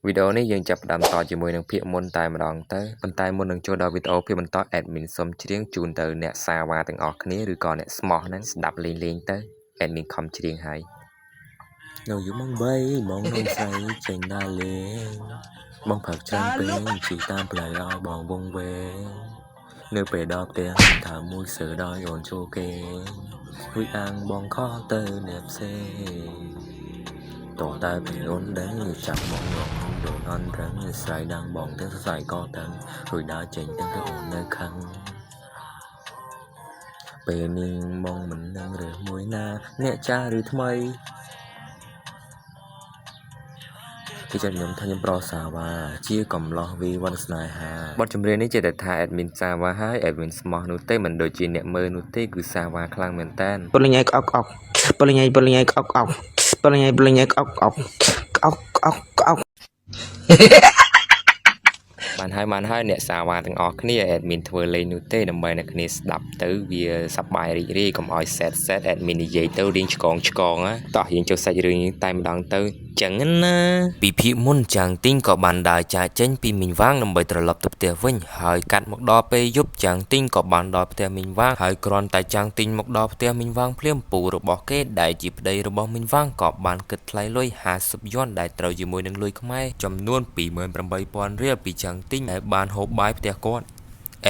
វីដេអូនេះយើងចាប់ផ្ដើមតជាមួយនឹងភាគមុនតែម្ដងទៅប៉ុន្តែមុននឹងចូលដល់វីដេអូភាគបន្ត admin សុំច្រៀងជូនទៅអ្នកសាវ៉ាទាំងអស់គ្នាឬក៏អ្នកស្មោះហ្នឹងស្ដាប់លេងៗទៅ admin ខំច្រៀងហើយនៅយូរម៉ោង3បងនឹងស្រីចេញដើរលេងបងផឹកច្រើនពេកជិះតាមផ្លូវឲ្យបងវងវែងនៅពេលដល់ផ្ទះថាមួយសើដល់អូនចូលគេរួចអាងបងខកទៅអ្នកផ្សេងតោះតែពីអូនដឹងចាប់មកងងដូចអន់រឹងស្រ័យដាំងបងទាំងសរសៃក៏ទាំងរួចដើរចេញទាំងទៅអូននៅខឹងពេលនេះបងមិនដឹងរើសមួយណាអ្នកចាស់ឬថ្មីគឺចាខ្ញុំថាខ្ញុំប្រសាវ៉ាជាកំឡោះវីវ័នស្នេហាបទចម្រៀងនេះជាតែថា admin សាវ៉ាហើយ admin ស្មោះនោះទេមិនដូចជាអ្នកមើលនោះទេគឺសាវ៉ាខ្លាំងមែនតើពលញ៉ៃក្អកក្អកពលញ៉ៃក្អកក្អកពលញ៉ៃក្អកក្អកក្អកក្អកក្អកបានហើយអ្នកសាវ៉ាទាំងអស់គ្នា admin ធ្វើលេងនោះទេដើម្បីអ្នកគ្នាស្ដាប់ទៅវាសប្បាយរីករាយកុំឲ្យ set admin និយាយទៅរៀងឆ្កងណាតោះយើងចូលសាច់រឿងតែម្ដងទៅចឹងណាពីភាគមុនចាងទីងក៏បានដើរចាកចេញពីមីងវាងដើម្បីត្រឡប់ទៅផ្ទះវិញហើយកាត់មកដល់ពេលយប់ចាងទីងក៏បានដល់ផ្ទះមីងវាងហើយគ្រាន់តែចាងទីងមកដល់ផ្ទះមីងវាងភ្លាមពូរបស់គេដែលជាប្តីរបស់មីងវាងក៏បានគិតថ្លៃលុយ50យន់ដែលត្រូវជាមួយនឹងលុយខ្មែរចំនួន 28000 រៀលពីចាងទីងដែលបានហូបបាយផ្ទះគាត់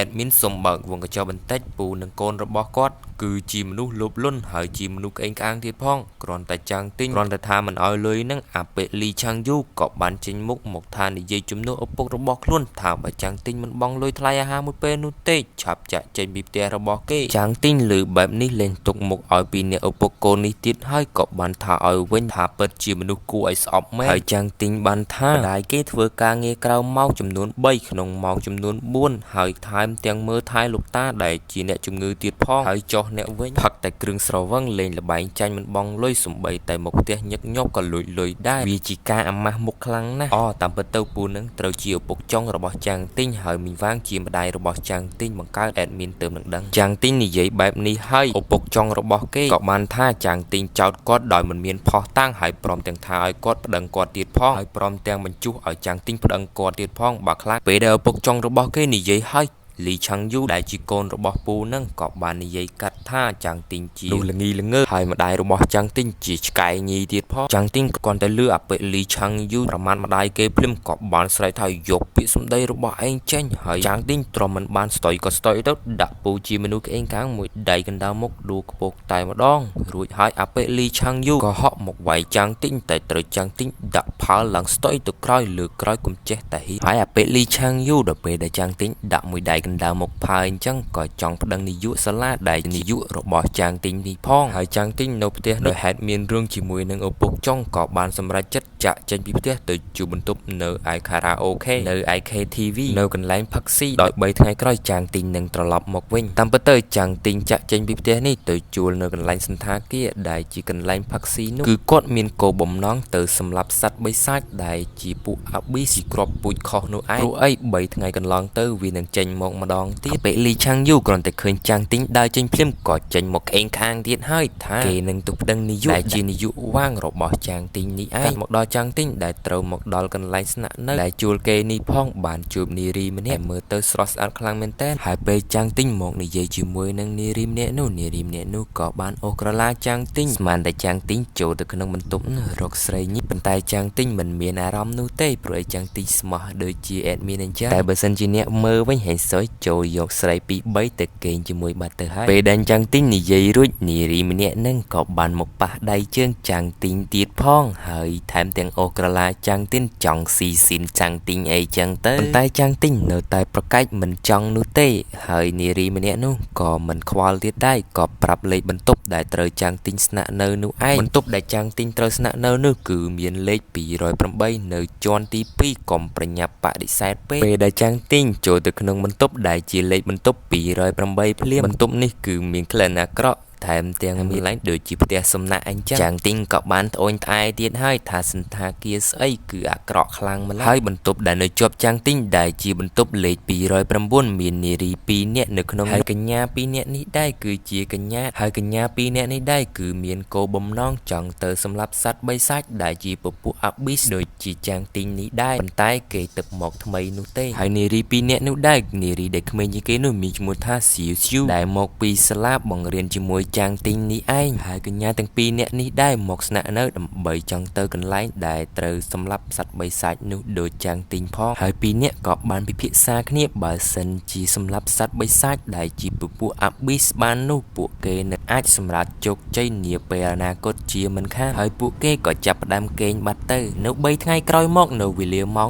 admin សុំបើកវងកញ្ចក់បន្តិចពូនិងកូនរបស់គាត់គឺជាមនុស្សលោភលន់ហើយជាមនុស្សក្អេងក្អាងទៀតផងគ្រាន់តែចាំងទិញគ្រាន់តែថាមិនឲ្យលុយនឹងអាពេលលីឆាំងយូក៏បានចេញមុខមកថានិយាយជំនួសឪពុករបស់ខ្លួនថាបើចាំងទិញមិនបង់លុយថ្លៃអាហារមួយពេលនោះទេឆាប់ចាក់ចេញពីផ្ទះរបស់គេចាំងទិញលើបែបនេះលេងទុកមុខឲ្យពីអ្នកឪពុកកូននេះទៀតហើយក៏បានថាឲ្យវិញថាពិតជាមនុស្សគួរឲ្យស្អប់មែនហើយចាំងទិញបានថាម្ដាយគេធ្វើការងារក្រៅម៉ោងចំនួន3ក្នុងម៉ោងចំនួន4ហើយថែមទាំងមើលថែលោកតាដែលជាអ្នកជំងឺទៀតផងហើយចុះអ្នកវិញផឹកតែគ្រឿងស្រវឹងលេងលបែងចាញ់មិនបងលុយសំបីតែមកផ្ទះញឹកញាប់ក៏លួចលុយដែរវាជាការអាម៉ាស់មុខខ្លាំងណាស់តាមពិតទៅពូនឹងត្រូវជាឪពុកចុងរបស់ចាំងទីងហើយមីងវាងជាម្ដាយរបស់ចាំងទីងបង្កើត admin ទៅនឹងដឹងចាំងទីងនិយាយបែបនេះហើយឪពុកចុងរបស់គេក៏បានថាចាំងទីងចោតគាត់ដោយមិនមានផុសតាំងហើយព្រមទាំងថាឲ្យគាត់ប្តឹងគាត់ទៀតផងហើយព្រមទាំងបញ្ជុះឲ្យចាំងទីងប្តឹងគាត់ទៀតផងបើខ្លះពេលដែលឪពុកចុងរបស់គេនិយាយឲ្យលីឆាំងយូដែលជាកូនរបស់ពូនឹងក៏បាននិយាយកាត់ថាចាំងទីងជាល្ងីល្ងើហើយម្ដាយរបស់ចាំងទីងជាឆ្កែញីទៀតផងចាំងទីងគ្រាន់តែលឺអាពេលលីឆាំងយូប្រមាថម្ដាយគេភ្លាមក៏បានស្រែកថាយកពាក្យសម្ដីរបស់ឯងចេញហើយចាំងទីងទ្រាំមិនបានស្ទយក៏ស្ទយទៅដាក់ពូជាមនុស្សក្អេងកាងមួយដៃកណ្ដាលមុខដួលខ្ពស់តែម្ដងរួចហើយអាពេលលីឆាំងយូក៏ហក់មកវាយចាំងទីងតែត្រូវចាំងទីងដាក់ផាល់ឡើងស្ទយទៅក្រោយលើក្រោយកុំចេះតែហ៊ីហើយអាពេលលីឆាំងយូដល់ពេលដែលចាំងទីងដាក់មួយដៃកណ្ដាលមុខផើអញ្ចឹងក៏ចង់ប្តឹងនាយកសាលាដែលនាយករបស់ចាងទីងនេះផងហើយចាងទីងនៅផ្ទះដោយហេតុមានរឿងជាមួយនឹងឪពុកចុងក៏បានសម្រេចចិត្តចាក់ចេញពីផ្ទះទៅជួបបន្ទប់នៅឯខារ៉ាអូខេនៅឯ KTV នៅកន្លែងផឹកស៊ីដោយ3ថ្ងៃក្រោយចាងទីងនឹងត្រឡប់មកវិញតាមពិតទៅចាងទីងចាក់ចេញពីផ្ទះនេះទៅជួលនៅកន្លែងសន្តាគារដែលជាកន្លែងផឹកស៊ីនោះគឺគាត់មានគោលបំណងទៅសម្លាប់សត្វបិសាចដែលជាពួកអាប៊ីស៊ីគ្រាប់ពូជខុសនោះឯងព្រោះអី3ថ្ងៃកន្លងទៅវានឹងចេញមកម្ដងទៀតពេលលីឆាំងយូគ្រាន់តែឃើញចាំងទីងដើរចេញភ្លាមក៏ចេញមកក្អេងខាងទៀតហើយថាគេនឹងទៅប្តឹងនាយកដែលជានាយកវាងរបស់ចាំងទីងនេះឯងមកដល់ចាំងទីងដែលត្រូវមកដល់កន្លែងស្នាក់នៅដែលជួលគេនេះផងបានជួបនារីម្នាក់មើលទៅស្រស់ស្អាតខ្លាំងមែនតើហើយពេលចាំងទីងមកនិយាយជាមួយនឹងនារីម្នាក់នោះក៏បានអូសក្រឡាចាំងទីងស្មានតែចាំងទីងចូលទៅក្នុងបន្ទប់រកស្រីញីប៉ុន្តែចាំងទីងមិនមានអារម្មណ៍នោះទេព្រោះឯចាំងទីងស្មោះដូចជា admin អញ្ចឹងតែបើសិនជាអ្នកមើលវិញហេសុយចូលយកស្រីពី3ទៅគេងជាមួយបាត់ទៅហើយពេលដែលចាំងទីងនិយាយរួចនារីម្នាក់នឹងក៏បានមកប៉ះដៃជើងចាំងទីងទៀតផងហើយថែមទាំងអូសក្រឡាចាំងទីងចង់ស៊ីស៊ីនចាំងទីងអីចឹងទៅប៉ុន្តែចាំងទីងនៅតែប្រកែកមិនចង់នោះទេហើយនារីម្នាក់នោះក៏មិនខ្វល់ទៀតដែរក៏ប្រាប់លេខបន្ទប់ដែលត្រូវចាំងទីងស្នាក់នៅនោះឯងបន្ទប់ដែលចាំងទីងត្រូវស្នាក់នៅនោះគឺមានលេខ208នៅជាន់ទី2កុំប្រញាប់បដិសេធពេកពេលដែលចាំងទីងចូលទៅក្នុងបន្ទប់ដែលជាលេខបន្ទប់208ភ្លាមបន្ទប់នេះគឺមានក្លិនអាក្រក់ ថែមទាំងមានកន្លែងដូចជាផ្ទះសំណាក់អញ្ចឹងចាំងទីងក៏បានត្អូញត្អែទៀតហើយថាសន្តាគារស្អីគឺអាក្រក់ខ្លាំងម្ល៉េះហើយបន្ទប់ដែលនៅជាប់ចាំងទីងដែលជាបន្ទប់លេខ209មាននារី2នាក់នៅក្នុងហើយកញ្ញា2នាក់នេះដែរគឺជាកញ្ញាហើយកញ្ញា2នាក់នេះដែរគឺមានគោលបំណងចង់ទៅសម្លាប់សត្វបីសាច់ដែលជាពពួកអាប៊ីសដូចជាចាំងទីងនេះដែរប៉ុន្តែគេទឹកមកថ្មីនោះទេហើយនារី2នាក់នោះដែរនារីដែលក្មេងជាងគេនោះមានឈ្មោះថាសៀវឈូដែលមកពីសាលាបង្រៀនជាមួយចាំងទីងនេះឯងហើយកញ្ញាទាំង2នាក់នេះដែរមកស្នាក់នៅដើម្បីចង់ទៅកន្លែងដែលត្រូវសម្លាប់សត្វបីសាច់នោះដូចចាំងទីងផងហើយ2នាក់ក៏បានពិភាក្សាគ្នាបើសិនជាសម្លាប់សត្វបីសាច់ដែលជាពពួកអាប៊ីសបាននោះពួកគេនឹងអាចសម្រេចជោគជ័យនាពេលអនាគតជាមិនខានហើយពួកគេក៏ចាប់ផ្ដើមគេងបាត់ទៅនៅ3ថ្ងៃក្រោយមកនៅវេលាម៉ោង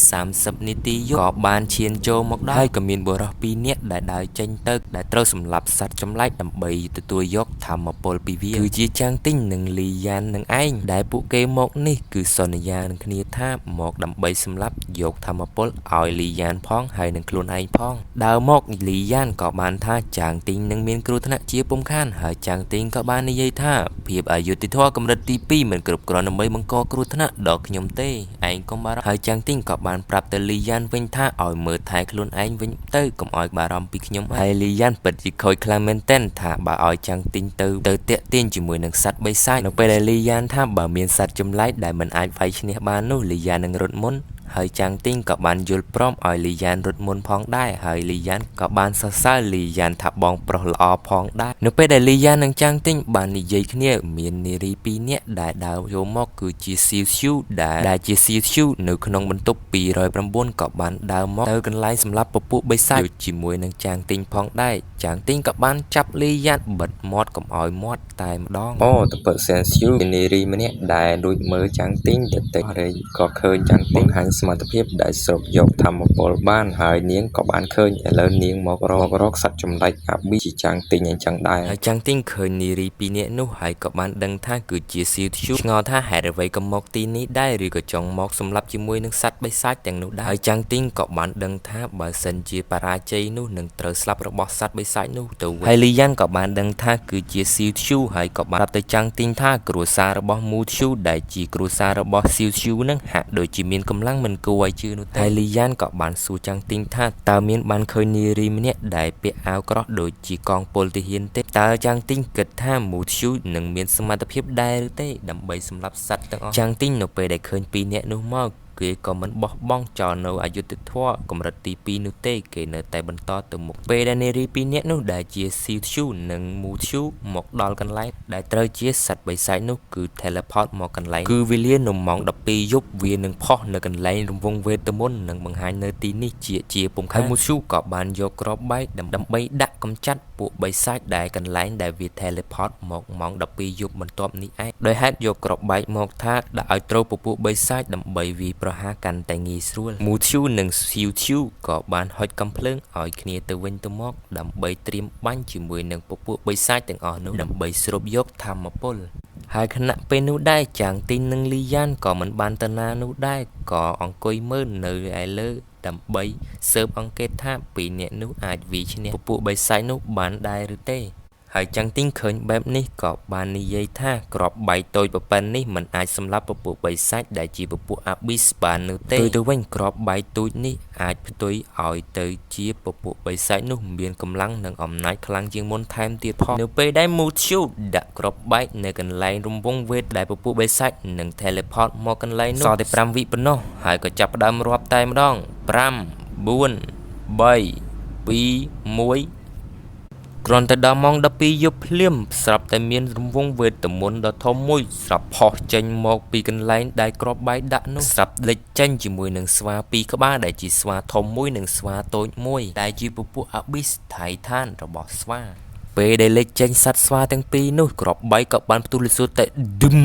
11:30 នាទីយប់ក៏បានឈានចូលមកដល់ហើយក៏មានបុរស2នាក់ដែលដើរចេញទៅដែលត្រូវសម្លាប់សត្វចម្លែកដើម្បីទទួលយកធម្មពលពីវាគឺជាចាំងទីងនិងលីយ៉ាននឹងឯងដែលពួកគេមកនេះគឺសន្យានឹងគ្នាថាមកដើម្បីសម្លាប់យកធម្មពលឲ្យលីយ៉ានផងហើយនឹងខ្លួនឯងផងដើរមកលីយ៉ានក៏បានថាចាំងទីងនឹងមានគ្រោះថ្នាក់ជាពុំខានហើយចាំងទីងក៏បាននិយាយថាភាពអយុត្តិធម៌កម្រិតទី2មិនគ្រប់គ្រាន់ដើម្បីបង្កគ្រោះថ្នាក់ដល់ខ្ញុំទេឯងកុំបារម្ភហើយចាំងទីងក៏បានប្រាប់ទៅលីយ៉ានវិញថាឲ្យមើលថែខ្លួនឯងវិញទៅកុំឲ្យបារម្ភពីខ្ញុំហើយលីយ៉ានពិតជាខូចខ្លាំងមែនទែនថាបើឲ្យចាំងទីងទៅតាក់ទាញជាមួយនឹងសត្វបីសាច់នៅពេលដែលលីយ៉ានថាបើមានសត្វចម្លែកដែលមិនអាចវាយឈ្នះបាននោះលីយ៉ាននឹងរត់មុនហើយចាំងទីងក៏បានយល់ព្រមឲ្យលីយ៉ានរត់មុនផងដែរហើយលីយ៉ានក៏បានសរសើរលីយ៉ានថាបងប្រុសល្អផងដែរនៅពេលដែលលីយ៉ាននិងចាំងទីងបាននិយាយគ្នាមាននារី2នាក់ដែលដើរចូលមកគឺជាសៀវឈូដែលជាសៀវឈូនៅក្នុងបន្ទប់209ក៏បានដើរមកទៅកន្លែងសម្រាប់ពពួកបិសាចជាមួយនឹងចាំងទីងផងដែរចាំងទីងក៏បានចាប់លីយ៉ានបិទមាត់កុំឲ្យមាត់តែម្ដងអូតពសែនឈូនារីម្នាក់ដែលលួចមើលចាំងទីងទៅហើយក៏ឃើញចាំងទីងបង្ហាញសមត្ថភាពដែលស្រូបយកធម្មពលបានហើយនាងក៏បានឃើញឥឡូវនាងមករកសត្វចម្លែកអាប៊ីជាចាំងទីងអញ្ចឹងដែរហើយចាំងទីងឃើញនារី2នាក់នោះហើយក៏បានដឹងថាគឺជាសៀវឈូឆ្ងល់ថាហេតុអ្វីក៏មកទីនេះដែរឬក៏ចង់មកសម្លាប់ជាមួយនឹងសត្វបិសាចទាំងនោះដែរហើយចាំងទីងក៏បានដឹងថាបើសិនជាបរាជ័យនោះនឹងត្រូវស្លាប់របស់សត្វបិសាចនោះទៅវិញហើយលីយ៉ានក៏បានដឹងថាគឺជាសៀវឈូហើយក៏បានប្រាប់ទៅចាំងទីងថាគ្រួសាររបស់មូឈូដែលជាគ្រួសាររបស់សៀវឈូនឹងហាក់ដូចជាមានកម្លាំងមិនគួរឲ្យជឿនោះទេហើយលីយ៉ានក៏បានសួរចាំងទីងថាតើមានបានឃើញនារីម្នាក់ដែលពាក់អាវក្រោះដូចជាកងពលទាហានទេតើចាំងទីងគិតថាមូឈូនឹងមានសមត្ថភាពដែរឬទេដើម្បីសម្លាប់សត្វទាំងអស់ចាំងទីងនៅពេលដែលឃើញ2នាក់នោះមកគេក៏មិនបោះបង់ចោលនៅអយុធធម៌កម្រិតទី2នោះទេគេនៅតែបន្តទៅមុខពេលដែលនារី2នាក់នោះដែលជាសៀវឈូនិងមូឈូមកដល់កន្លែងដែលត្រូវជាសត្វបិសាចនោះគឺ teleport មកកន្លែងគឺវេលានៅម៉ោង 12 យប់វានឹងផុសនៅកន្លែងរង្វង់វេទមន្តនិងបង្ហាញនៅទីនេះជាពុំខានមូឈូក៏បានយកគ្រាប់បែកដើម្បីដាក់កម្ចាត់ពួកបិសាចដែលកន្លែងដែលវា teleport មកម៉ោង 12 យប់បន្ទាប់នេះឯងដោយហេតុយកគ្រាប់បែកមកថាដាក់ឲ្យត្រូវពពួកបិសាចដើម្បីវាប្រហារកាន់តែងាយស្រួលមូឈូនិងសៀវឈូក៏បានហុចកំភ្លើងឲ្យគ្នាទៅវិញទៅមកដើម្បីត្រៀមបាញ់ជាមួយនឹងពពួកបិសាចទាំងអស់នោះដើម្បីស្រូបយកធម្មពលហើយខណៈពេលនោះដែរចាំងទីងនិងលីយ៉ានក៏មិនបានទៅណានោះដែរក៏អង្គុយមើលនៅឯលើដើម្បីស៊ើបអង្កេតថា2នាក់នោះអាចវាយឈ្នះពពួកបិសាចនោះបានដែរឬទេហើយចាំងទីងឃើញបែបនេះក៏បាននិយាយថាក្របបែកតូចប៉ុណ្ណនេះមិនអាចសម្លាប់ពពួកបិសាចដែលជាពពួកអាប៊ីសបាននោះទេទៅវិញក្របបែកទូចនេះអាចផ្ទុយឲ្យទៅជាពពួកបិសាចនោះមានកម្លាំងនិងអំណាចខ្លាំងជាងមុនថែមទៀតផងនៅពេលដែលមូឈូដាក់ក្របបែកនៅកន្លែងរង្វង់វេទដែលពពួកបិសាចនឹង teleport មកកន្លែងនោះសល់តែ5វិប៉ុណ្ណោះហើយក៏ចាប់ផ្ដើមរាប់តែម្ដង5 4 3 2 1គ្រាន់តែដល់ម៉ោង 12 យប់ភ្លាមស្រាប់តែមានរង្វង់វេទមន្តដ៏ធំមួយស្រាប់ផុសចេញមកពីកន្លែងដែលគ្រាប់បែកដាក់នោះស្រាប់លេចចេញជាមួយនឹងស្វា2ក្បាលដែលជាស្វាធំមួយនិងស្វាតូចមួយដែលជាពពួកអាប៊ីសថៃឋានរបស់ស្វាពេលដែលលេចចេញសត្វស្វាទាំងពីរនោះគ្រាប់បែកក៏បានផ្ទុះលិសួតតែឌឹម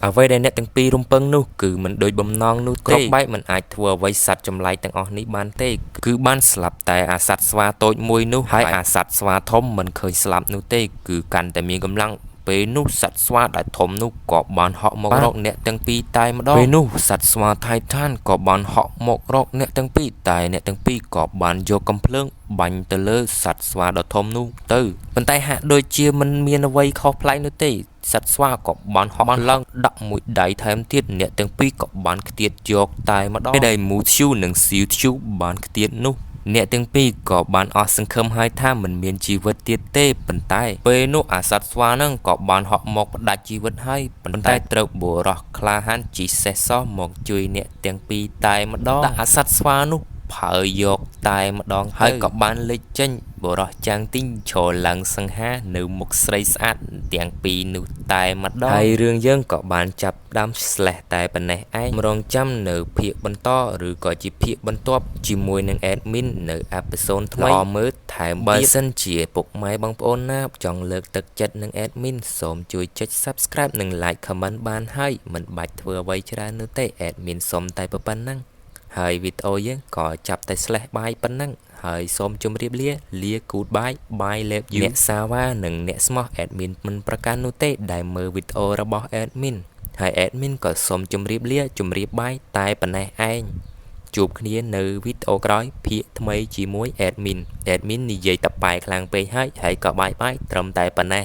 អ្វីដែលអ្នកទាំងពីររំពឹងនោះគឺមិនដូចបំណងនោះទេគ្រាប់បែកមិនអាចធ្វើអ្វីសត្វចម្លែកទាំងអស់នេះបានទេគឺបានស្លាប់តែអាសត្វស្វាតូចមួយនោះហើយអាសត្វស្វាធំមិនឃើញស្លាប់នោះទេគឺកាន់តែមានកម្លាំងព ពេលនោះសត្វស្វាដែលធំនោះក៏បានហក់មករកអ្នកទាំងពីរតែម្ដងពេលនោះសត្វស្វាថៃឋានក៏បានហក់មករកអ្នកទាំងពីរតែអ្នកទាំងពីរក៏បានយកកំភ្លើងបាញ់ទៅលើសត្វស្វាដ៏ធំនោះទៅប៉ុន្តែហាក់ដូចជាមិនមានអ្វីខុសប្លែកនោះទេសត្វស្វាក៏បានហក់ឡើងដាក់មួយដៃថែមទៀតអ្នកទាំងពីរក៏បានខ្ទាតយកតែម្ដងពេលដែលមូធ្យូនិងស៊ីវធ្យូបានខ្ទាតនោះអ្នកទាំងពីរក៏បានអស់សង្ឃឹមហើយថាមិនមានជីវិតទៀតទេប៉ុន្តែពេលនោះអាសត្វស្វាហ្នឹងក៏បានហក់មកផ្ដាច់ជីវិតហើយប៉ុន្តែត្រូវបុរសក្លាហានជីសេះសោះមកជួយអ្នកទាំងពីរតែម្ដងដាក់អាសត្វស្វានោះផើយកតែម្ដងហើយក៏បានលេចចេញបុរសចាំងទីងឈរឡើងសង្ហានៅមុខស្រីស្អាតទាំងពីរនោះតែម្ដងហើយរឿងយើងក៏បានចាប់ដើមស្លេះតែប៉ុណ្ណេះឯងរងចាំនៅភាគបន្តឬក៏ជាភាគបន្ទាប់ជាមួយនឹង admin នៅអេពីសូតថ្មីមើលថែមបើសិនជាពុកម៉ែបងប្អូនណាចង់លើកទឹកចិត្តនឹង admin សូមជួយចុច subscribe និង like comment បានហើយមិនបាច់ធ្វើអ្វីច្រើននោះទេ admin សូមតែប៉ុណ្ណឹងហើយវីដេអូយើងក៏ចាប់តែស្លេះបាយប៉ុណ្ណឹងហើយសូមជម្រាបលា goodbye bye love you អ្នកសាវ៉ានិងអ្នកស្មោះ admin មិនប្រកាន់នោះទេដែលមើលវីដេអូរបស់ admin ហើយ admin ក៏សូមជម្រាបលាជម្រាបបាយតែប៉ុណ្ណេះឯងជួបគ្នានៅវីដេអូក្រោយភាគថ្មីជាមួយ admin និយាយតប៉ែខ្លាំងពេកហើយក៏បាយត្រឹមតែប៉ុណ្ណេះ